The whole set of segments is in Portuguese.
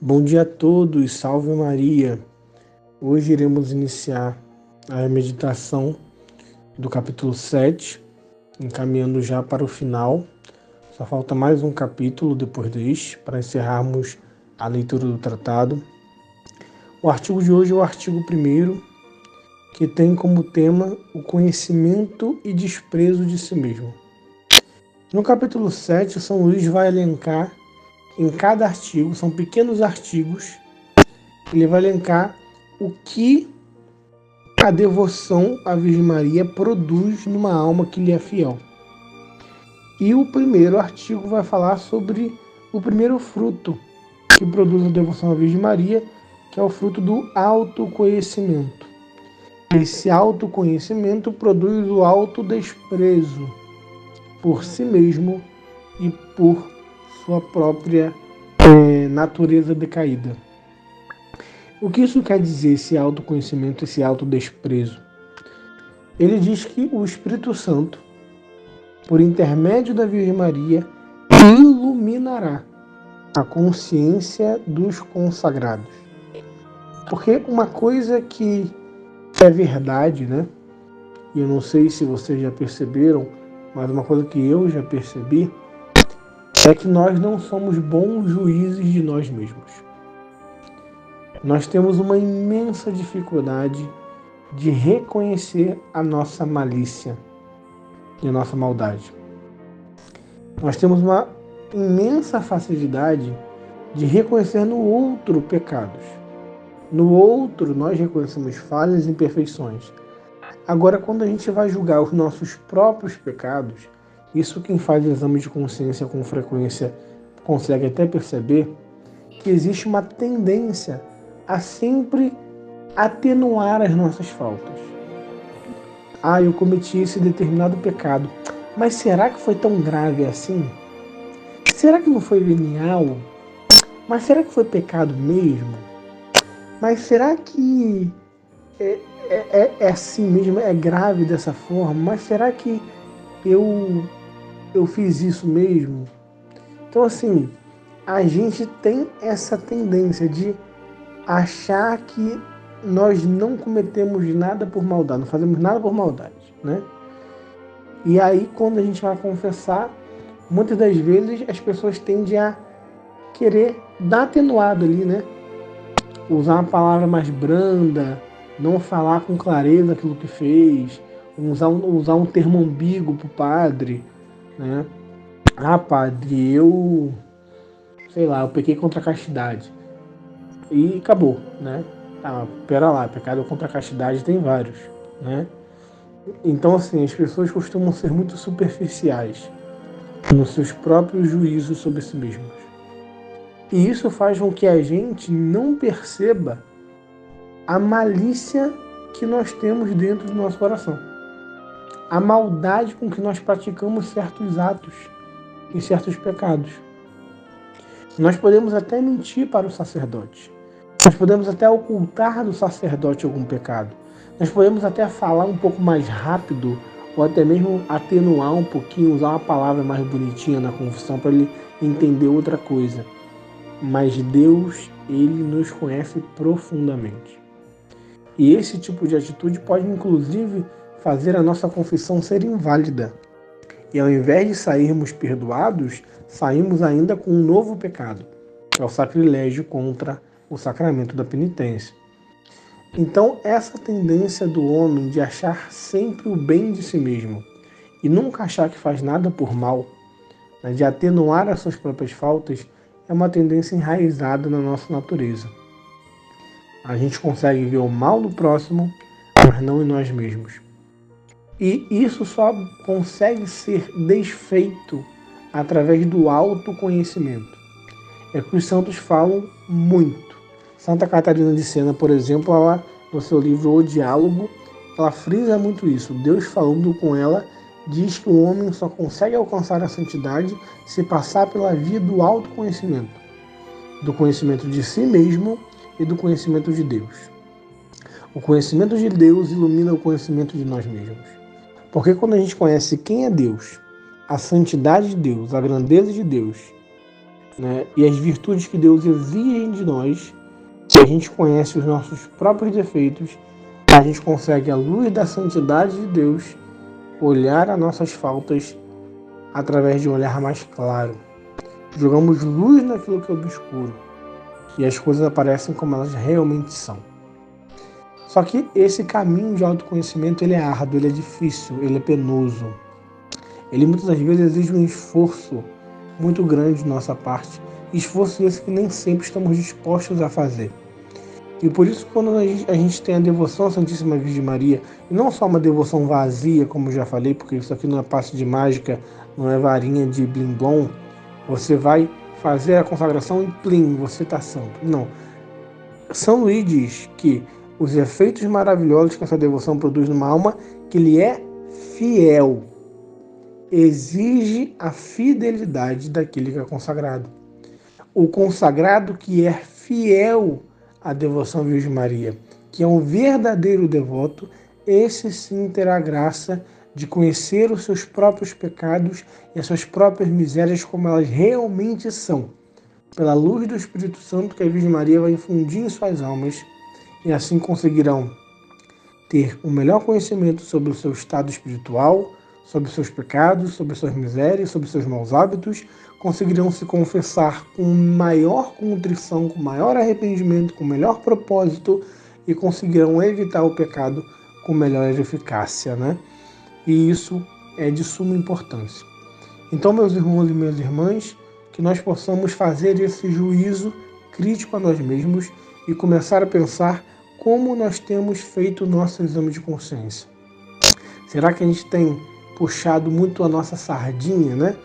Bom dia a todos, salve Maria. Hoje iremos iniciar a meditação do capítulo 7, encaminhando já para o final. Só falta mais um capítulo depois deste, para encerrarmos a leitura do tratado. O artigo de hoje é o artigo 1º, que tem como tema o conhecimento e desprezo de si mesmo. No capítulo 7, São Luís vai elencar em cada artigo, são pequenos artigos, ele vai elencar o que a devoção à Virgem Maria produz numa alma que lhe é fiel. E o primeiro artigo vai falar sobre o primeiro fruto que produz a devoção à Virgem Maria, que é o fruto do autoconhecimento. Esse autoconhecimento produz o autodesprezo por si mesmo e por sua própria natureza decaída. O que isso quer dizer, esse autoconhecimento, esse autodesprezo? Ele diz que o Espírito Santo, por intermédio da Virgem Maria, iluminará a consciência dos consagrados. Porque uma coisa que é verdade, né? E eu não sei se vocês já perceberam, mas uma coisa que eu já percebi é que nós não somos bons juízes de nós mesmos. Nós temos uma imensa dificuldade de reconhecer a nossa malícia e a nossa maldade. Nós temos uma imensa facilidade de reconhecer no outro pecados. No outro nós reconhecemos falhas e imperfeições. Agora, quando a gente vai julgar os nossos próprios pecados, isso quem faz exame de consciência com frequência consegue até perceber que existe uma tendência a sempre atenuar as nossas faltas. Eu cometi esse determinado pecado, mas será que foi tão grave assim? Será que não foi venial? Mas será que foi pecado mesmo? Mas será que é assim mesmo, é grave dessa forma? Mas será que eu fiz isso mesmo? Então, assim, a gente tem essa tendência de achar que nós não cometemos nada por maldade, não fazemos nada por maldade, né? E aí, quando a gente vai confessar, muitas das vezes as pessoas tendem a querer dar atenuado ali, né? Usar uma palavra mais branda, não falar com clareza aquilo que fez, usar um termo ambíguo para o padre, né? Padre, eu pequei contra a castidade. E acabou, né? Pera lá, pecado contra a castidade tem vários, né? Então, assim, as pessoas costumam ser muito superficiais nos seus próprios juízos sobre si mesmos. E isso faz com que a gente não perceba a malícia que nós temos dentro do nosso coração. A maldade com que nós praticamos certos atos e certos pecados. Nós podemos até mentir para o sacerdote. Nós podemos até ocultar do sacerdote algum pecado. Nós podemos até falar um pouco mais rápido ou até mesmo atenuar um pouquinho, usar uma palavra mais bonitinha na confissão para ele entender outra coisa. Mas Deus, Ele nos conhece profundamente. E esse tipo de atitude pode, inclusive, fazer a nossa confissão ser inválida. E ao invés de sairmos perdoados, saímos ainda com um novo pecado, que é o sacrilégio contra o sacramento da penitência. Então, essa tendência do homem de achar sempre o bem de si mesmo e nunca achar que faz nada por mal, né, de atenuar as suas próprias faltas, é uma tendência enraizada na nossa natureza. A gente consegue ver o mal no próximo, mas não em nós mesmos. E isso só consegue ser desfeito através do autoconhecimento. É que os santos falam muito. Santa Catarina de Sena, por exemplo, ela, no seu livro O Diálogo, ela frisa muito isso. Deus, falando com ela, diz que o homem só consegue alcançar a santidade se passar pela via do autoconhecimento, do conhecimento de si mesmo e do conhecimento de Deus. O conhecimento de Deus ilumina o conhecimento de nós mesmos. Porque quando a gente conhece quem é Deus, a santidade de Deus, a grandeza de Deus, né, e as virtudes que Deus exige de nós, se a gente conhece os nossos próprios defeitos, a gente consegue, à luz da santidade de Deus, olhar as nossas faltas através de um olhar mais claro. Jogamos luz naquilo que é obscuro e as coisas aparecem como elas realmente são. Só que esse caminho de autoconhecimento, ele é árduo, ele é difícil, ele é penoso. Ele muitas das vezes exige um esforço muito grande de nossa parte, esforço esse que nem sempre estamos dispostos a fazer. E por isso, quando a gente tem a devoção à Santíssima Virgem Maria, e não só uma devoção vazia, como eu já falei, porque isso aqui não é passe de mágica, não é varinha de blim-blom, você vai fazer a consagração e plim, você está santo. Não. São Luís diz que os efeitos maravilhosos que essa devoção produz numa alma, que lhe é fiel, exige a fidelidade daquele que é consagrado. O consagrado que é fiel à devoção à Virgem Maria, que é um verdadeiro devoto, esse sim terá graça de conhecer os seus próprios pecados e as suas próprias misérias como elas realmente são, pela luz do Espírito Santo que a Virgem Maria vai infundir em suas almas, e assim conseguirão ter um melhor conhecimento sobre o seu estado espiritual, sobre seus pecados, sobre suas misérias, sobre seus maus hábitos, conseguirão se confessar com maior contrição, com maior arrependimento, com melhor propósito e conseguirão evitar o pecado com melhor eficácia, né? E isso é de suma importância. Então, meus irmãos e minhas irmãs, que nós possamos fazer esse juízo crítico a nós mesmos e começar a pensar como nós temos feito o nosso exame de consciência. Será que a gente tem puxado muito a nossa sardinha, né?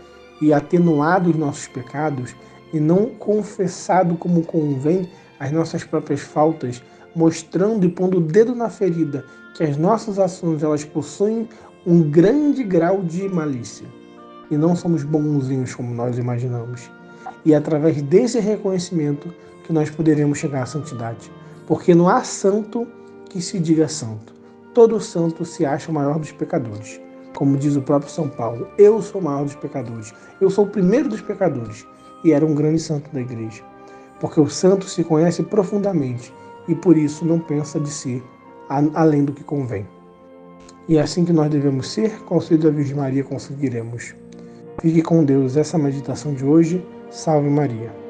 E atenuado os nossos pecados e não confessado como convém as nossas próprias faltas, mostrando e pondo o dedo na ferida que as nossas ações elas possuem um grande grau de malícia e não somos bonzinhos como nós imaginamos. E é através desse reconhecimento que nós poderemos chegar à santidade. Porque não há santo que se diga santo. Todo santo se acha o maior dos pecadores. Como diz o próprio São Paulo, eu sou o maior dos pecadores. Eu sou o primeiro dos pecadores. E era um grande santo da igreja. Porque o santo se conhece profundamente e por isso não pensa de si além do que convém. E é assim que nós devemos ser, com o auxílio da Virgem Maria conseguiremos. Fique com Deus. Essa é a meditação de hoje. Salve Maria.